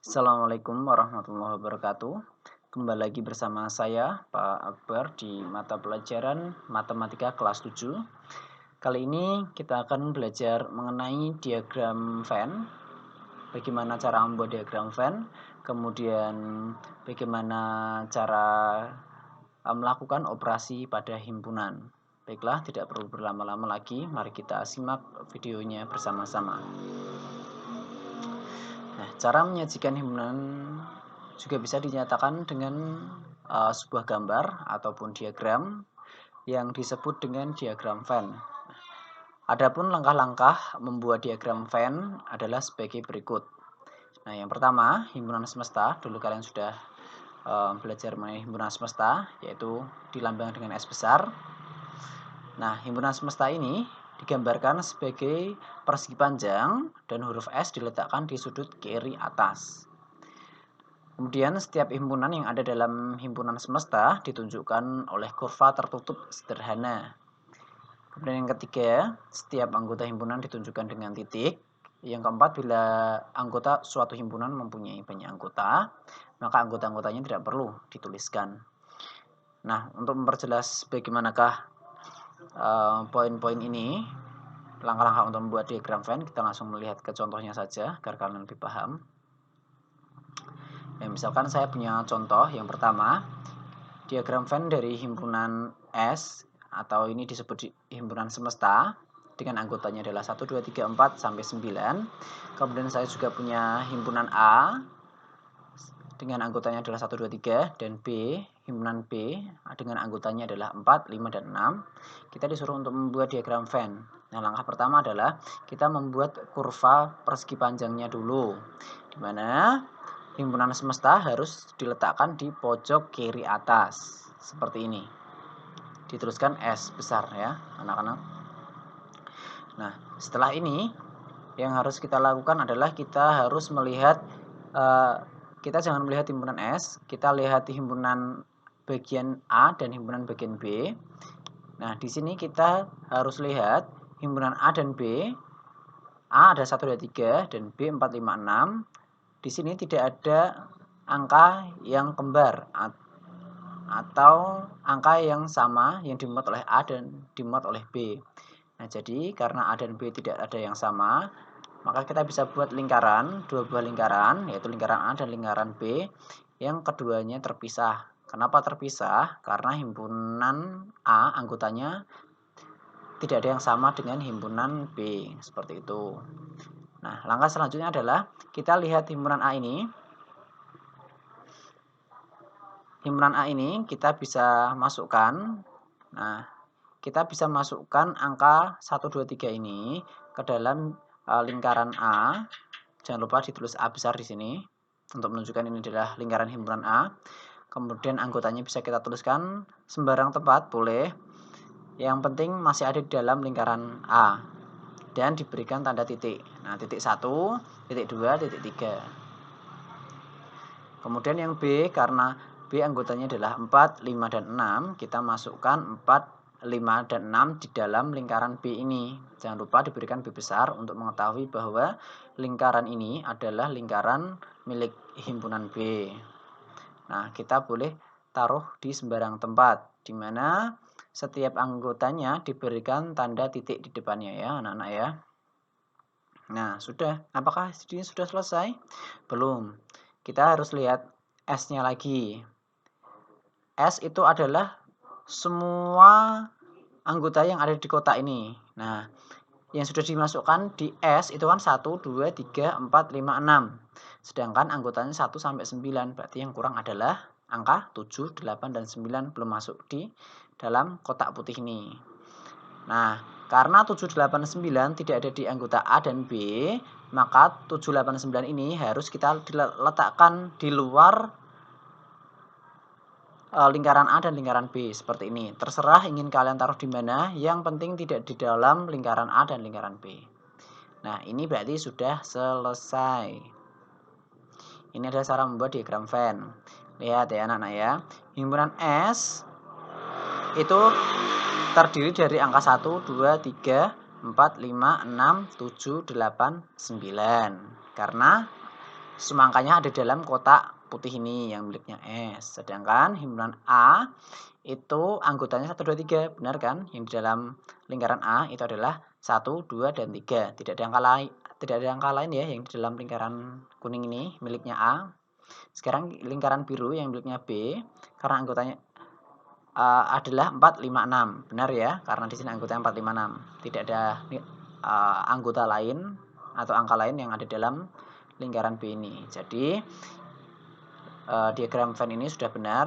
Assalamualaikum warahmatullahi wabarakatuh. Kembali lagi bersama saya, Pak Akbar, di mata pelajaran Matematika kelas 7. Kali ini kita akan belajar mengenai diagram Venn. Bagaimana cara membuat diagram Venn, kemudian bagaimana cara melakukan operasi pada himpunan. Baiklah, tidak perlu berlama-lama lagi, mari kita simak videonya bersama-sama. Nah, cara menyajikan himpunan juga bisa dinyatakan dengan sebuah gambar ataupun diagram yang disebut dengan diagram Venn. Adapun langkah-langkah membuat diagram Venn adalah sebagai berikut. Nah, yang pertama, himpunan semesta. Dulu kalian sudah belajar mengenai himpunan semesta, yaitu dilambangkan dengan S besar. Nah, himpunan semesta ini digambarkan sebagai persegi panjang dan huruf S diletakkan di sudut kiri atas. Kemudian setiap himpunan yang ada dalam himpunan semesta ditunjukkan oleh kurva tertutup sederhana. Kemudian yang ketiga, setiap anggota himpunan ditunjukkan dengan titik. Yang keempat, bila anggota suatu himpunan mempunyai banyak anggota, maka anggota-anggotanya tidak perlu dituliskan. Nah, untuk memperjelas bagaimanakah poin-poin ini, langkah-langkah untuk membuat diagram Venn, kita langsung melihat ke contohnya saja agar kalian lebih paham. Nah, misalkan saya punya contoh yang pertama, diagram Venn dari himpunan S atau ini disebut himpunan semesta dengan anggotanya adalah 1, 2, 3, 4 sampai 9. Kemudian saya juga punya himpunan A dengan anggotanya adalah 1, 2, 3 dan B, himpunan B dengan anggotanya adalah 4, 5 dan 6. Kita disuruh untuk membuat diagram Venn. Nah, langkah pertama adalah kita membuat kurva persegi panjangnya dulu, di mana himpunan semesta harus diletakkan di pojok kiri atas seperti ini. Dituliskan S besar ya, anak-anak. Nah, setelah ini yang harus kita lakukan adalah kita harus melihat kita jangan melihat himpunan S, kita lihat himpunan bagian A dan himpunan bagian B. Nah, di sini kita harus lihat himpunan A dan B. A ada 1, 2, 3 dan B 4, 5, 6. Di sini tidak ada angka yang kembar atau angka yang sama yang dimuat oleh A dan dimuat oleh B. Nah, jadi karena A dan B tidak ada yang sama, maka kita bisa buat lingkaran, dua buah lingkaran, yaitu lingkaran A dan lingkaran B, yang keduanya terpisah. Kenapa terpisah? Karena himpunan A anggotanya tidak ada yang sama dengan himpunan B, seperti itu. Nah, langkah selanjutnya adalah kita lihat himpunan A ini. Himpunan A ini kita bisa masukkan. Nah, kita bisa masukkan angka 1, 2, 3 ini ke dalam lingkaran A. Jangan lupa ditulis A besar di sini untuk menunjukkan ini adalah lingkaran himpunan A. Kemudian anggotanya bisa kita tuliskan sembarang tempat boleh. Yang penting masih ada di dalam lingkaran A dan diberikan tanda titik. Nah, titik 1, titik 2, titik 3. Kemudian yang B, karena B anggotanya adalah 4, 5, dan 6, kita masukkan 4, 5, dan 6 di dalam lingkaran B ini. Jangan lupa diberikan B besar untuk mengetahui bahwa lingkaran ini adalah lingkaran milik himpunan B. Nah, kita boleh taruh di sembarang tempat, di mana setiap anggotanya diberikan tanda titik di depannya ya, anak-anak ya. Nah, sudah. Apakah ini sudah selesai? Belum. Kita harus lihat S-nya lagi. S itu adalah semua anggota yang ada di kotak ini. Nah, yang sudah dimasukkan di S itu kan 1, 2, 3, 4, 5, 6. Sedangkan anggotanya 1 sampai 9. Berarti yang kurang adalah angka 7, 8, dan 9 belum masuk di dalam kotak putih ini. Nah, karena 7, 8, 9 tidak ada di anggota A dan B, maka 7, 8, 9 ini harus kita letakkan di luar lingkaran A dan lingkaran B seperti ini. Terserah ingin kalian taruh di mana, yang penting tidak di dalam lingkaran A dan lingkaran B. Nah, ini berarti sudah selesai. Ini adalah cara membuat diagram Venn. Lihat ya anak-anak ya. Himpunan S itu terdiri dari angka 1, 2, 3, 4, 5, 6, 7, 8, 9. Karena semua angkanya ada dalam kotak putih ini yang miliknya S. Sedangkan himpunan A itu anggotanya 1, 2, 3, benar kan? Yang di dalam lingkaran A itu adalah 1, 2, dan 3. Tidak ada angka lain ya yang di dalam lingkaran kuning ini miliknya A. Sekarang lingkaran biru yang miliknya B, karena anggotanya adalah 4, 5, 6. Benar ya? Karena di sini anggotanya 4, 5, 6. Tidak ada anggota lain atau angka lain yang ada dalam lingkaran B ini. Jadi diagram Venn ini sudah benar.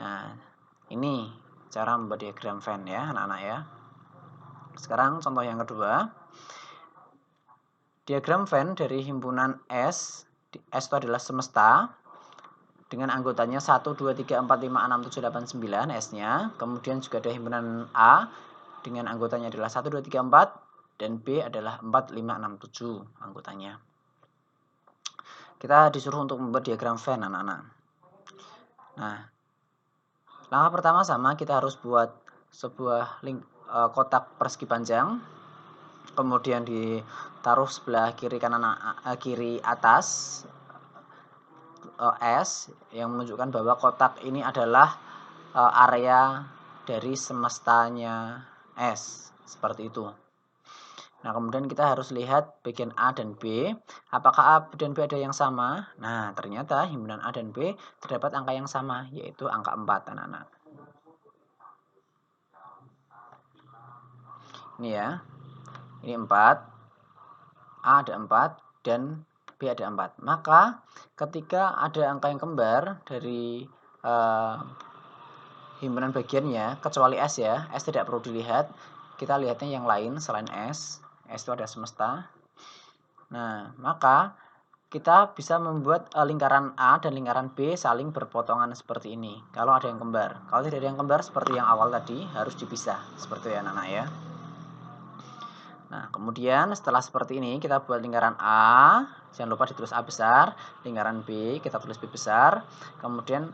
Nah, ini cara membuat diagram Venn ya anak-anak ya. Sekarang contoh yang kedua. Diagram Venn dari himpunan S. S itu adalah semesta dengan anggotanya 1, 2, 3, 4, 5, 6, 7, 8, 9 S-nya. Kemudian juga ada himpunan A dengan anggotanya adalah 1, 2, 3, 4 dan B adalah 4, 5, 6, 7 anggotanya. Kita disuruh untuk membuat diagram Venn anak-anak. Nah, langkah pertama sama, kita harus buat sebuah kotak persegi panjang. Kemudian ditaruh sebelah kiri atas S yang menunjukkan bahwa kotak ini adalah area dari semestanya S. Seperti itu. Nah, kemudian kita harus lihat bagian A dan B. Apakah A dan B ada yang sama? Nah, ternyata himpunan A dan B terdapat angka yang sama, yaitu angka 4, anak-anak. Ini ya. Ini 4. A ada 4 dan B ada 4. Maka ketika ada angka yang kembar dari himpunan bagiannya, kecuali S ya, S tidak perlu dilihat. Kita lihatnya yang lain selain S. S itu ada semesta. Nah, maka kita bisa membuat lingkaran A dan lingkaran B saling berpotongan seperti ini. Kalau ada yang kembar. Kalau tidak ada yang kembar seperti yang awal tadi, harus dipisah. Seperti itu ya anak-anak ya. Nah, kemudian setelah seperti ini, kita buat lingkaran A. Jangan lupa ditulis A besar. Lingkaran B, kita tulis B besar. Kemudian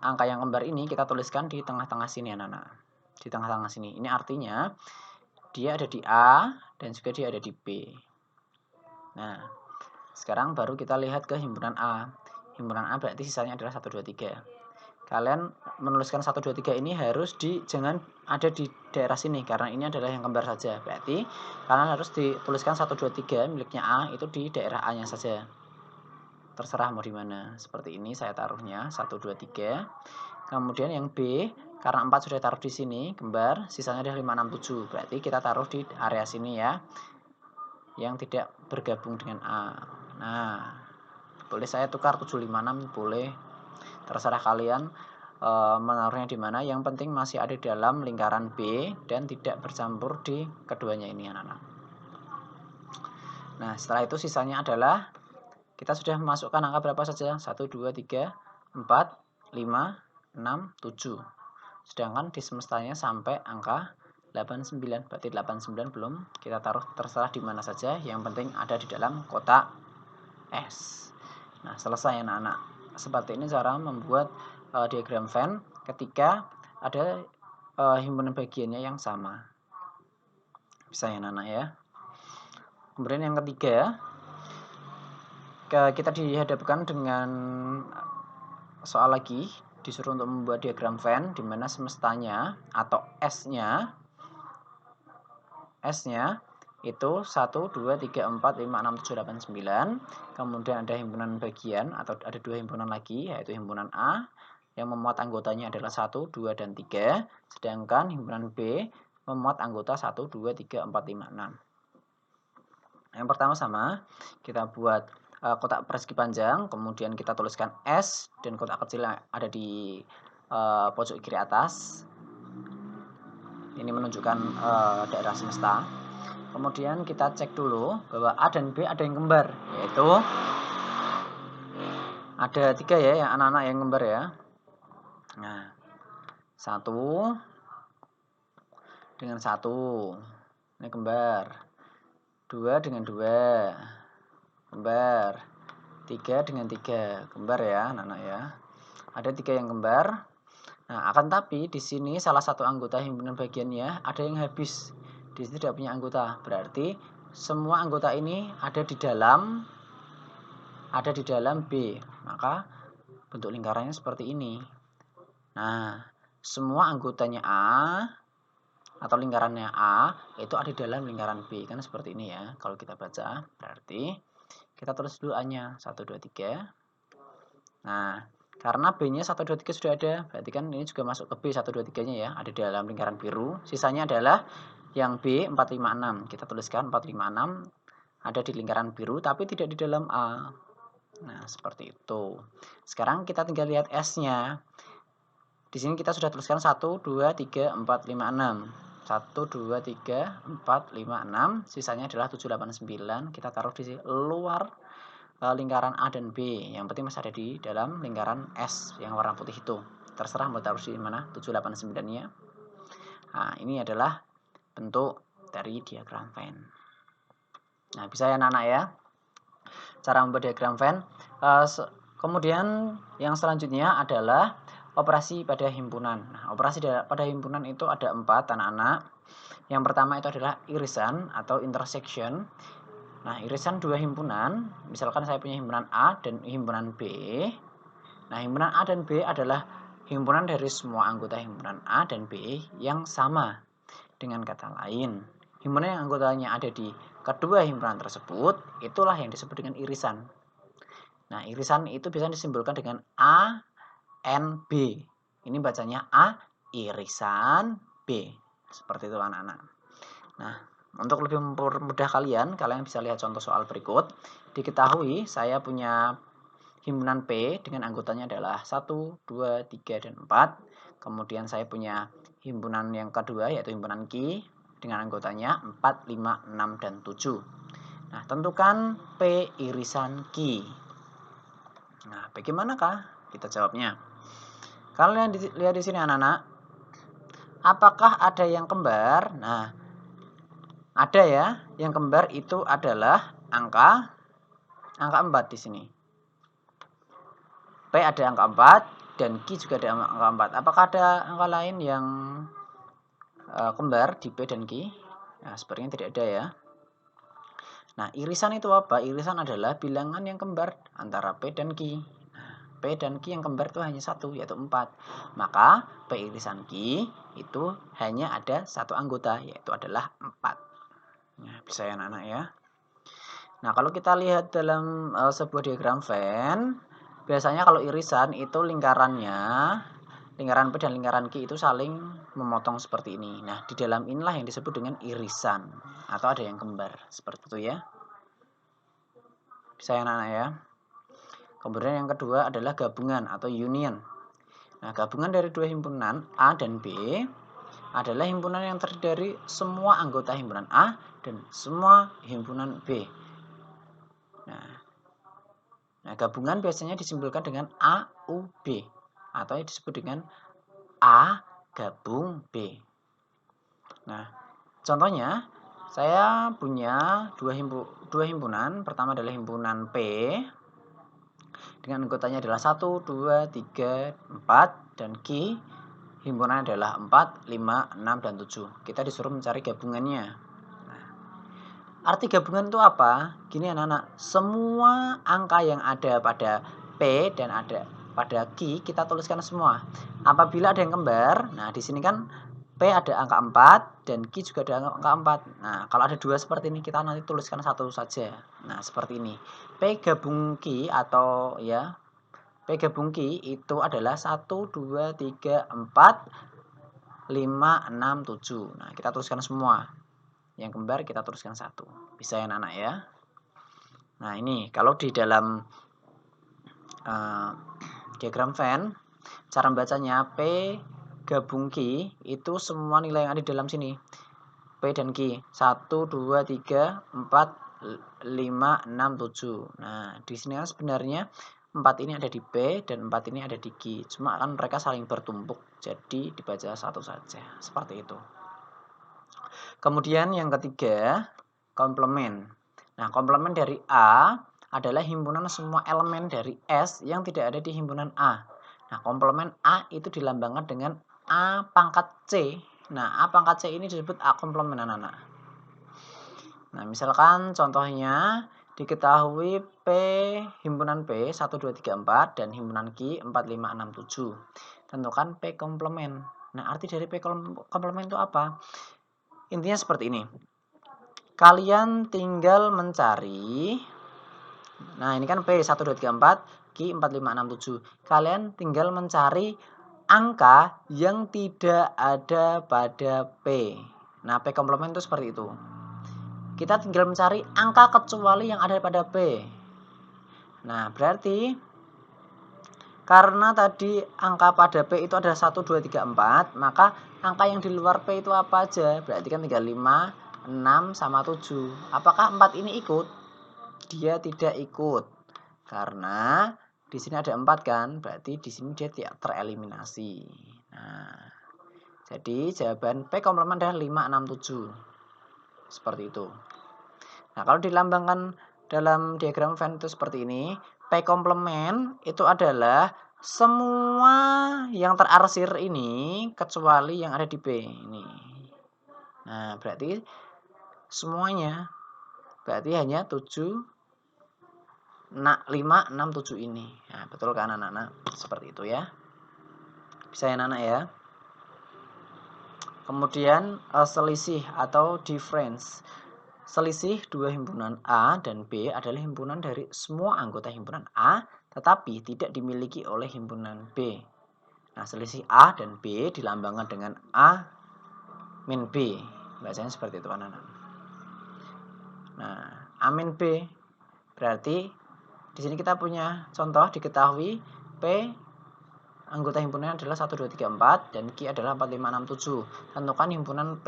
angka yang kembar ini kita tuliskan di tengah-tengah sini anak-anak. Di tengah-tengah sini. Ini artinya dia ada di A dan juga dia ada di B. Nah, sekarang baru kita lihat ke himpunan A. Himpunan A berarti sisanya adalah 1, 2, 3. Kalian menuliskan 1, 2, 3 ini harus jangan ada di daerah sini, karena ini adalah yang kembar saja. Berarti kalian harus dituliskan 1, 2, 3 miliknya A itu di daerah A-nya saja. Terserah mau di mana. Seperti ini saya taruhnya 1, 2, 3. Kemudian yang B, karena 4 sudah taruh di sini, kembar, sisanya adalah 5, 6, 7. Berarti kita taruh di area sini ya, yang tidak bergabung dengan A. Nah, boleh saya tukar 7, 5, 6, boleh. Terserah kalian menaruhnya di mana. Yang penting masih ada dalam lingkaran B dan tidak bercampur di keduanya ini anak-anak. Nah, setelah itu sisanya adalah kita sudah memasukkan angka berapa saja? 1, 2, 3, 4, 5, 6, 7. Sedangkan di semestanya sampai angka 89. Berarti 89 belum kita taruh, terserah di mana saja. Yang penting ada di dalam kotak S. Nah, selesai anak-anak. Seperti ini cara membuat diagram Venn ketika ada himpunan bagiannya yang sama. Bisa ya anak-anak ya. Kemudian yang ketiga, kita dihadapkan dengan soal lagi, disuruh untuk membuat diagram Venn di mana semestanya atau S-nya itu 1, 2, 3, 4, 5, 6, 7, 8, 9. Kemudian ada himpunan bagian atau ada 2 himpunan lagi, yaitu himpunan A yang memuat anggotanya adalah 1, 2, dan 3. Sedangkan himpunan B memuat anggota 1, 2, 3, 4, 5, 6. Yang pertama sama, kita buat kotak persegi panjang, kemudian kita tuliskan S dan kotak kecil yang ada di pojok kiri atas. Ini menunjukkan daerah semesta. Kemudian kita cek dulu bahwa A dan B ada yang kembar, yaitu ada 3 ya, yang anak-anak yang kembar ya. Nah, 1 dengan 1, ini kembar. 2 dengan 2, kembar. 3 dengan 3, kembar ya anak-anak ya. Ada 3 yang kembar. Nah, akan tapi di sini salah satu anggota himpunan bagiannya ada yang habis. Di sini tidak punya anggota. Berarti semua anggota ini ada di dalam ada di dalam B, maka bentuk lingkarannya seperti ini. Nah, semua anggotanya A atau lingkarannya A itu ada di dalam lingkaran B, kan seperti ini ya. Kalau kita baca, berarti kita tulis dulu A-nya 1 2 3. Nah, karena B-nya 1 2 3 sudah ada, berarti kan ini juga masuk ke B 1 2 3-nya ya, ada di dalam lingkaran biru. Sisanya adalah yang B 4 5 6. Kita tuliskan 4 5 6 ada di lingkaran biru tapi tidak di dalam A. Nah, seperti itu. Sekarang kita tinggal lihat S-nya. Di sini kita sudah tuliskan 1, 2, 3, 4, 5, 6. 1, 2, 3, 4, 5, 6. Sisanya adalah 7, 8, 9. Kita taruh di luar lingkaran A dan B. Yang penting masih ada di dalam lingkaran S yang warna putih itu. Terserah mau taruh di mana 7, 8, 9-nya. Nah, ini adalah bentuk dari diagram Venn. Nah, bisa ya anak-anak ya. Cara membuat diagram Venn. Kemudian yang selanjutnya adalah operasi pada himpunan. Nah, operasi pada himpunan itu ada 4 anak-anak. Yang pertama itu adalah irisan atau intersection. Nah, irisan dua himpunan, misalkan saya punya himpunan A dan himpunan B. Nah, himpunan A dan B adalah himpunan dari semua anggota himpunan A dan B yang sama. Dengan kata lain, himpunan yang anggotanya ada di kedua himpunan tersebut, itulah yang disebut dengan irisan. Nah, irisan itu bisa disimbolkan dengan A, N, B. Ini bacanya A, irisan B. Seperti itu anak-anak. Nah, untuk lebih mempermudah kalian bisa lihat contoh soal berikut. Diketahui saya punya himpunan P dengan anggotanya adalah 1, 2, 3, dan 4. Kemudian saya punya himpunan yang kedua yaitu himpunan Q dengan anggotanya 4, 5, 6, dan 7. Nah, tentukan P irisan Q. Nah, bagaimanakah? Kita jawabnya. Kalian lihat di sini anak-anak. Apakah ada yang kembar? Nah, ada ya. Yang kembar itu adalah angka 4 di sini. P ada angka 4 dan Q juga ada angka 4. Apakah ada angka lain yang kembar di P dan Q? Nah, sepertinya tidak ada ya. Nah, irisan itu apa? Irisan adalah bilangan yang kembar antara P dan Q. Nah, P dan Q yang kembar itu hanya satu, yaitu 4. Maka P irisan Q itu hanya ada satu anggota, yaitu adalah 4. Nah, bisa ya anak-anak ya. Nah, kalau kita lihat dalam sebuah diagram Venn, biasanya kalau irisan itu lingkaran P dan lingkaran Q itu saling memotong seperti ini. Nah, di dalam inilah yang disebut dengan irisan atau ada yang kembar seperti itu ya. Bisa ya anak-anak ya. Kemudian yang kedua adalah gabungan atau union. Nah, gabungan dari dua himpunan A dan B adalah himpunan yang terdiri dari semua anggota himpunan A dan semua himpunan B. Nah, gabungan biasanya disimbolkan dengan AUB atau disebut dengan A gabung B. Nah, contohnya saya punya dua himpunan. Pertama adalah himpunan P dengan anggotanya adalah 1, 2, 3, 4 dan Q himpunan adalah 4, 5, 6 dan 7. Kita disuruh mencari gabungannya. Nah, arti gabungan itu apa? Gini anak-anak, semua angka yang ada pada P dan ada pada Q kita tuliskan semua. Apabila ada yang kembar, nah di sini kan P ada angka 4 dan Q juga ada angka 4. Nah, kalau ada dua seperti ini kita nanti tuliskan satu saja. Nah, seperti ini. P gabung Q atau ya P gabung Q itu adalah 1, 2, 3, 4, 5, 6, 7. Nah, kita tuliskan semua. Yang kembar kita tuliskan satu. Bisa ya anak-anak ya. Nah, ini kalau di dalam diagram Venn, cara membacanya P gabung Q itu semua nilai yang ada di dalam sini. P dan Q 1, 2, 3, 4, 5, 6, 7. Nah, di sini kan sebenarnya 4 ini ada di P dan 4 ini ada di Q. Cuma kan mereka saling bertumpuk, jadi dibaca satu saja. Seperti itu. Kemudian yang ketiga, komplement. Nah, komplement dari A adalah himpunan semua elemen dari S yang tidak ada di himpunan A. Nah, komplement A itu dilambangkan dengan A pangkat C. Nah, A pangkat C ini disebut A komplement anak-anak. Nah, misalkan contohnya Diketahui P himpunan P 1, 2, 3, 4 dan himpunan Q 4, 5, 6, 7. Tentukan P komplement. Nah, arti dari P komplement itu apa? Intinya seperti ini. Kalian tinggal mencari. Nah, ini kan P 1, 2, 3, 4, Q 4, 5, 6, 7. Kalian tinggal mencari angka yang tidak ada pada P. Nah, P komplement itu seperti itu. Kita tinggal mencari angka kecuali yang ada pada P. Nah, berarti karena tadi angka pada P itu ada 1, 2, 3, 4, maka angka yang di luar P itu apa aja? Berarti kan tinggal 5, 6, sama 7. Apakah 4 ini ikut? Dia tidak ikut. Karena di sini ada 4 kan, berarti di sini dia tidak tereliminasi. Nah, jadi jawaban P komplement adalah 5, 6, 7. Seperti itu. Nah, kalau dilambangkan dalam diagram Venn itu seperti ini, P komplement itu adalah semua yang terarsir ini kecuali yang ada di P ini. Nah, berarti semuanya berarti hanya 7, 5, 6, 7 ini. Nah, betul kan anak-anak? Seperti itu ya. Bisa ya anak-anak ya. Kemudian selisih atau difference. Selisih dua himpunan A dan B adalah himpunan dari semua anggota himpunan A, tetapi tidak dimiliki oleh himpunan B. Nah, selisih A dan B dilambangkan dengan A min B. Bacanya seperti itu anak-anak. Nah, A min B berarti di sini kita punya contoh diketahui P anggota himpunannya adalah 1, 2, 3, 4 dan Q adalah 4, 5, 6, 7. Tentukan himpunan P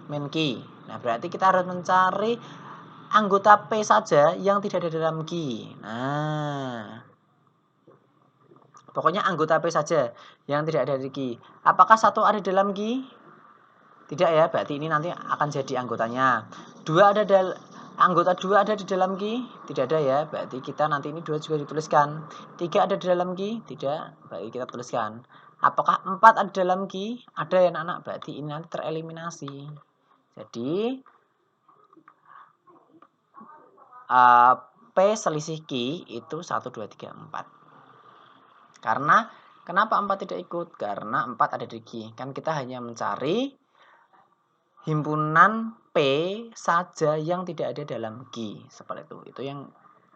min Q. Nah, berarti kita harus mencari anggota P saja yang tidak ada dalam Q. Nah, pokoknya anggota P saja yang tidak ada di Q. Apakah satu ada dalam Q? Tidak ya, berarti ini nanti akan jadi anggotanya. Anggota 2 ada di dalam Q? Tidak ada ya, berarti kita nanti ini 2 juga dituliskan. 3 ada di dalam Q? Tidak, berarti kita tuliskan. Apakah 4 ada di dalam Q? Ada ya anak-anak, berarti ini nanti tereliminasi. Jadi P selisih Q itu 1, 2, 3, 4. Karena kenapa 4 tidak ikut? Karena 4 ada di Q. Kan kita hanya mencari himpunan P saja yang tidak ada dalam Q. Seperti itu.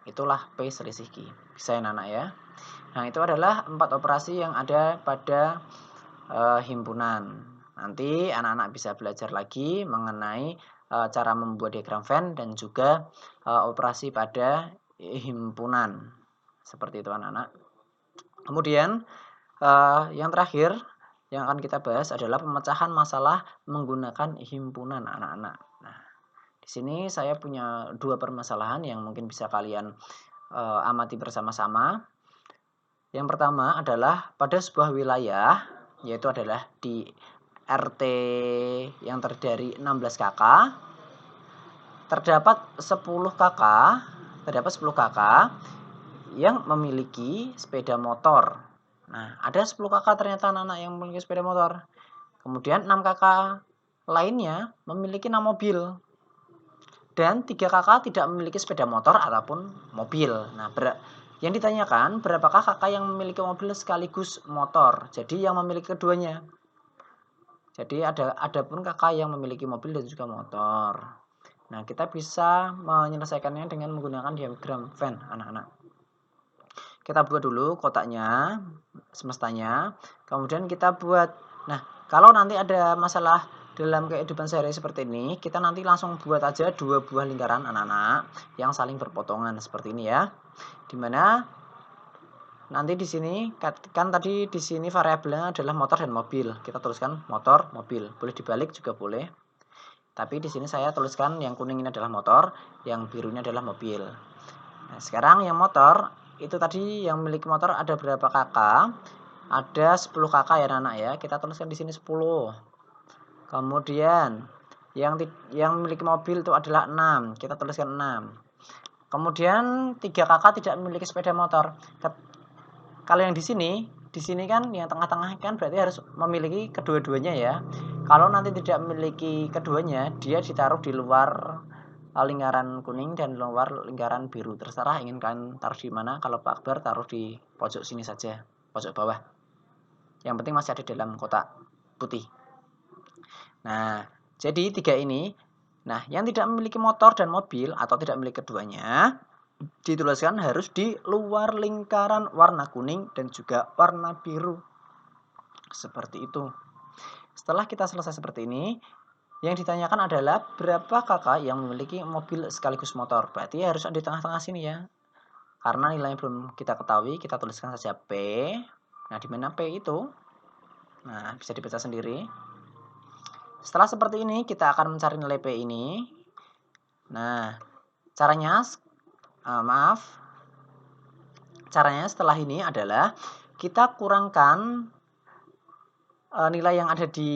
Itulah P selisih Q. Bisa ya anak ya. Nah, itu adalah 4 operasi yang ada pada himpunan. Nanti anak-anak bisa belajar lagi mengenai cara membuat diagram Venn dan juga operasi pada himpunan. Seperti itu anak-anak. Kemudian yang terakhir yang akan kita bahas adalah pemecahan masalah menggunakan himpunan anak-anak. Nah, di sini saya punya 2 permasalahan yang mungkin bisa kalian amati bersama-sama. Yang pertama adalah pada sebuah wilayah, yaitu adalah di RT yang terdiri 16 KK, terdapat 10 KK yang memiliki sepeda motor. Nah, ada 10 kakak ternyata anak-anak yang memiliki sepeda motor. Kemudian 6 kakak lainnya memiliki 6 mobil. Dan 3 kakak tidak memiliki sepeda motor ataupun mobil. Nah, yang ditanyakan berapakah kakak yang memiliki mobil sekaligus motor. Jadi yang memiliki keduanya. Jadi ada pun kakak yang memiliki mobil dan juga motor. Nah, kita bisa menyelesaikannya dengan menggunakan diagram Venn anak-anak. Kita buat dulu kotaknya, semestanya. Kemudian kita buat. Nah, kalau nanti ada masalah dalam kehidupan sehari seperti ini, kita nanti langsung buat aja 2 buah lingkaran anak-anak yang saling berpotongan seperti ini ya. Dimana nanti di sini kan tadi di sini variabelnya adalah motor dan mobil. Kita tuliskan motor, mobil. Boleh dibalik juga boleh. Tapi di sini saya tuliskan yang kuning ini adalah motor, yang birunya adalah mobil. Nah, sekarang yang motor itu tadi yang memiliki motor ada berapa kakak? Ada 10 kakak ya anak ya. Kita tuliskan di sini 10. Kemudian yang memiliki mobil itu adalah 6. Kita tuliskan 6. Kemudian 3 kakak tidak memiliki sepeda motor. Kalau yang di sini kan yang tengah-tengah kan berarti harus memiliki kedua-duanya ya. Kalau nanti tidak memiliki keduanya, dia ditaruh di luar lingkaran kuning dan luar lingkaran biru. Terserah ingin kalian taruh di mana. Kalau Pak Akbar taruh di pojok sini saja, pojok bawah. Yang penting masih ada dalam kotak putih. Nah, jadi 3 ini. Nah, yang tidak memiliki motor dan mobil atau tidak memiliki keduanya, dituliskan harus di luar lingkaran warna kuning dan juga warna biru. Seperti itu. Setelah kita selesai seperti ini, yang ditanyakan adalah berapa kakak yang memiliki mobil sekaligus motor. Berarti harus di tengah-tengah sini ya. Karena nilainya belum kita ketahui, kita tuliskan saja P. Nah, di mana P itu? Nah, bisa dibaca sendiri. Setelah seperti ini, kita akan mencari nilai P ini. Nah, caranya, caranya setelah ini adalah kita kurangkan nilai yang ada di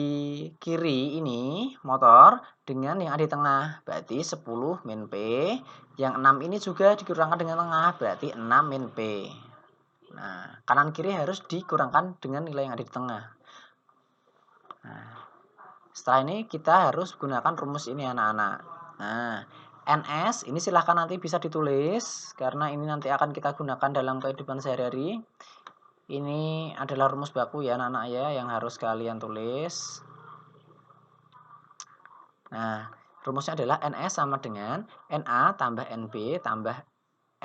kiri ini, motor, dengan yang ada di tengah. Berarti 10 min P. Yang 6 ini juga dikurangkan dengan tengah, berarti 6 min P. Nah, kanan kiri harus dikurangkan dengan nilai yang ada di tengah. Nah, setelah ini kita harus gunakan rumus ini anak-anak. Nah, NS ini silahkan nanti bisa ditulis karena ini nanti akan kita gunakan dalam kehidupan sehari-hari. Ini adalah rumus baku ya anak-anak ya yang harus kalian tulis. Nah, rumusnya adalah NS sama dengan NA tambah NB tambah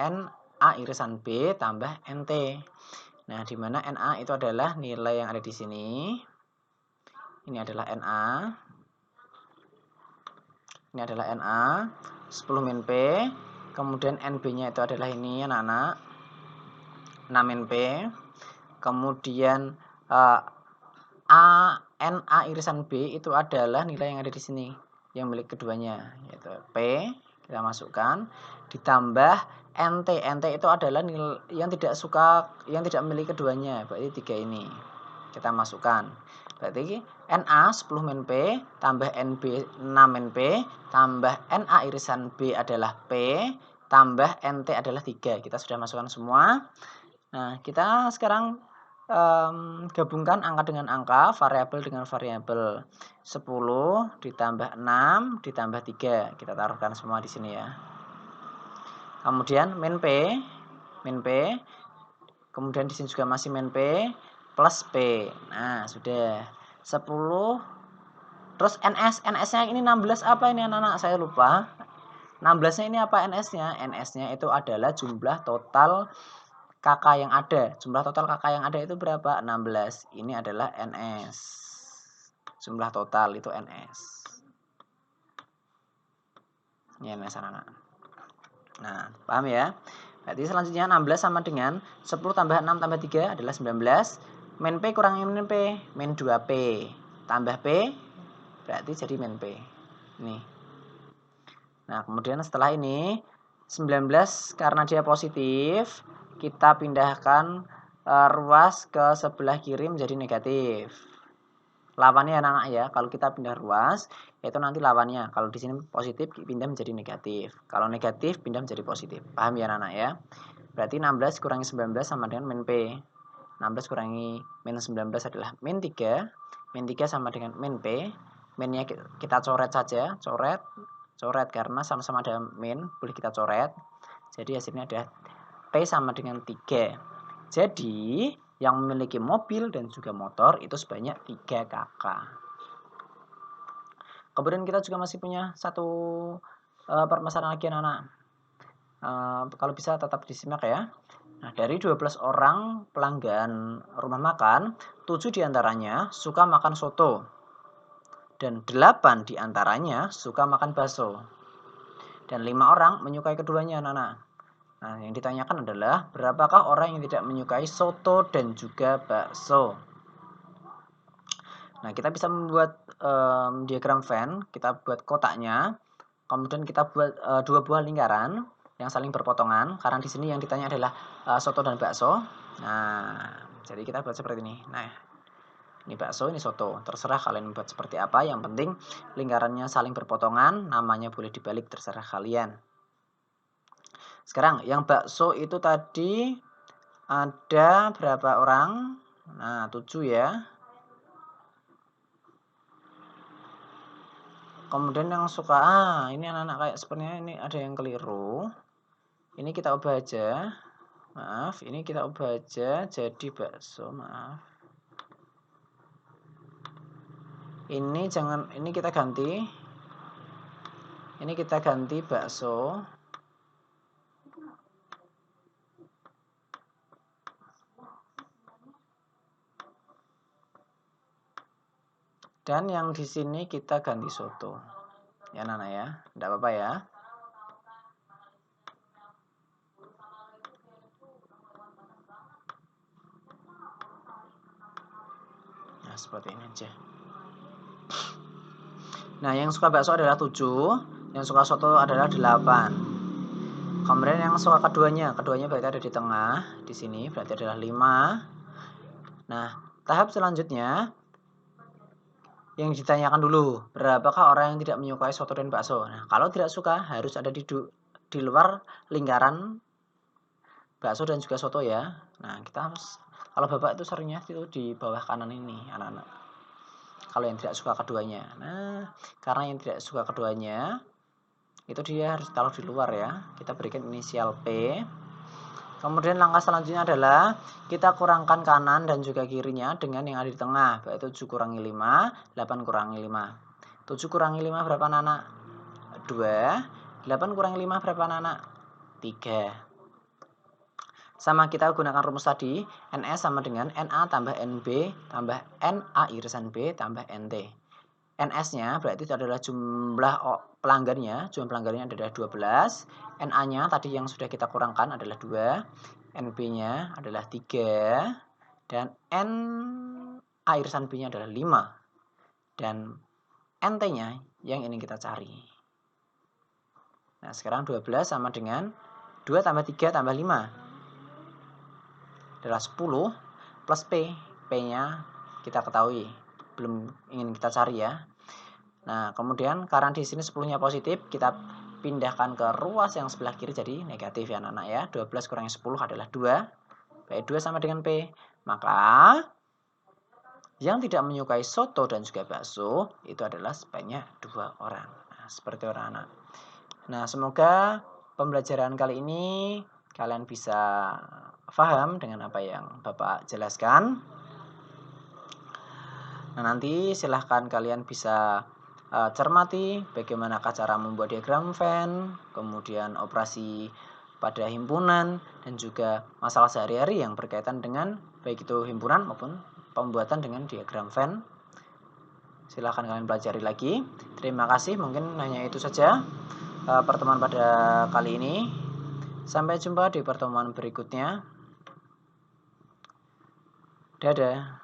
NA irisan B tambah NT. Nah, di mana NA itu adalah nilai yang ada di sini. Ini adalah NA. Ini adalah NA, 10 min P. Kemudian NB-nya itu adalah ini anak-anak, 6 min P. Kemudian NA irisan B itu adalah nilai yang ada di sini, yang milik keduanya, yaitu P. Kita masukkan, ditambah NT. NT itu adalah nilai yang tidak milik keduanya, berarti 3 ini. Kita masukkan. Berarti NA 10 min P tambah NB 6 min P tambah NA irisan B adalah P tambah NT adalah 3. Kita sudah masukkan semua. Nah, kita sekarang gabungkan angka dengan angka, variabel dengan variabel. 10 ditambah 6 ditambah 3. Kita taruhkan semua di sini ya. Kemudian min P. Kemudian di sini juga masih min P plus P. Nah, sudah 10. Terus NS-nya ini 16 apa ini anak-anak? Saya lupa. 16-nya ini apa NS-nya? NS-nya itu adalah jumlah total kakak yang ada. Jumlah total kakak yang ada itu berapa? 16. Ini adalah NS. Jumlah total itu NS. Ini NS anak-anak. Nah, paham ya? Berarti selanjutnya 16 sama dengan 10 tambah 6 tambah 3 adalah 19. Min P kurangi min P, min 2P. Tambah P, berarti jadi min P. Nih. Nah, kemudian setelah ini, 19 karena dia positif, kita pindahkan ruas ke sebelah kiri menjadi negatif. Lawannya anak-anak ya, kalau kita pindah ruas, itu nanti lawannya. Kalau di sini positif, pindah menjadi negatif. Kalau negatif, pindah menjadi positif. Paham ya anak-anak ya? Berarti 16 kurangi 19 sama dengan min P. 16 kurangi min 19 adalah min 3. Min 3 sama dengan min P. Minnya kita coret saja. Coret karena sama-sama ada min. Boleh kita coret. Jadi hasilnya ada P sama dengan 3. Jadi yang memiliki mobil dan juga motor itu sebanyak 3 kakak. Kemudian kita juga masih punya satu permasalahan lagi anak-anak. Kalau bisa tetap disimak ya. Nah, dari 12 orang pelanggan rumah makan, 7 diantaranya suka makan soto. Dan 8 diantaranya suka makan bakso. Dan 5 orang menyukai keduanya anak-anak. Nah, yang ditanyakan adalah berapakah orang yang tidak menyukai soto dan juga bakso. Nah, kita bisa membuat diagram Venn, kita buat kotaknya. Kemudian kita buat 2 buah lingkaran yang saling berpotongan, karena di sini yang ditanya adalah soto dan bakso. Nah, jadi kita buat seperti ini. Nah, ini bakso, ini soto. Terserah kalian buat seperti apa, yang penting lingkarannya saling berpotongan, namanya boleh dibalik, terserah kalian. Sekarang, yang bakso itu tadi ada berapa orang? Nah, 7 ya. Kemudian yang suka, ini anak-anak kayak sepertinya ini ada yang keliru. Ini kita ubah aja. Maaf, ini kita ubah aja jadi bakso, maaf. Ini jangan, ini kita ganti. Ini kita ganti bakso. Dan yang di sini kita ganti soto. Ya Nana ya, enggak apa-apa ya. Nah, seperti ini aja. Nah, yang suka bakso adalah 7, yang suka soto adalah 8. Kemudian yang suka keduanya berarti ada di tengah, di sini berarti adalah 5. Nah, tahap selanjutnya yang ditanyakan dulu, berapakah orang yang tidak menyukai soto dan bakso? Nah, kalau tidak suka harus ada di luar lingkaran bakso dan juga soto ya. Nah, kita harus, kalau Bapak itu seringnya itu di bawah kanan ini, anak-anak. Kalau yang tidak suka keduanya. Nah, karena yang tidak suka keduanya itu dia harus taruh di luar ya. Kita berikan inisial P. Kemudian langkah selanjutnya adalah kita kurangkan kanan dan juga kirinya dengan yang ada di tengah, yaitu 7 kurangi 5, 8 kurangi 5. 7 kurangi 5 berapa anak? 2. 8 kurangi 5 berapa anak? 3. Sama kita gunakan rumus tadi, NS sama dengan NA tambah NB tambah NA irisan B tambah NT. NS-nya berarti itu adalah jumlah pelanggannya adalah 12. NA-nya tadi yang sudah kita kurangkan adalah 2. NB-nya adalah 3. Dan NA irisan B-nya adalah 5. Dan NT-nya yang ingin kita cari. Nah, sekarang 12 sama dengan 2 tambah 3 tambah 5. Adalah 10 plus P. P-nya kita ketahui, belum ingin kita cari ya. Nah, kemudian karena di sini 10-nya positif, kita pindahkan ke ruas yang sebelah kiri jadi negatif ya anak-anak ya. 12 kurangi 10 adalah 2. Baik, 2 sama dengan P. Maka yang tidak menyukai soto dan juga bakso itu adalah sebanyak 2 orang. Nah, seperti orang anak. Nah, semoga pembelajaran kali ini kalian bisa paham dengan apa yang Bapak jelaskan. Nah, nanti silahkan kalian bisa cermati bagaimana cara membuat diagram Venn, kemudian operasi pada himpunan, dan juga masalah sehari-hari yang berkaitan dengan baik itu himpunan maupun pembuatan dengan diagram Venn. Silahkan kalian pelajari lagi. Terima kasih, mungkin hanya itu saja pertemuan pada kali ini. Sampai jumpa di pertemuan berikutnya. Dadah.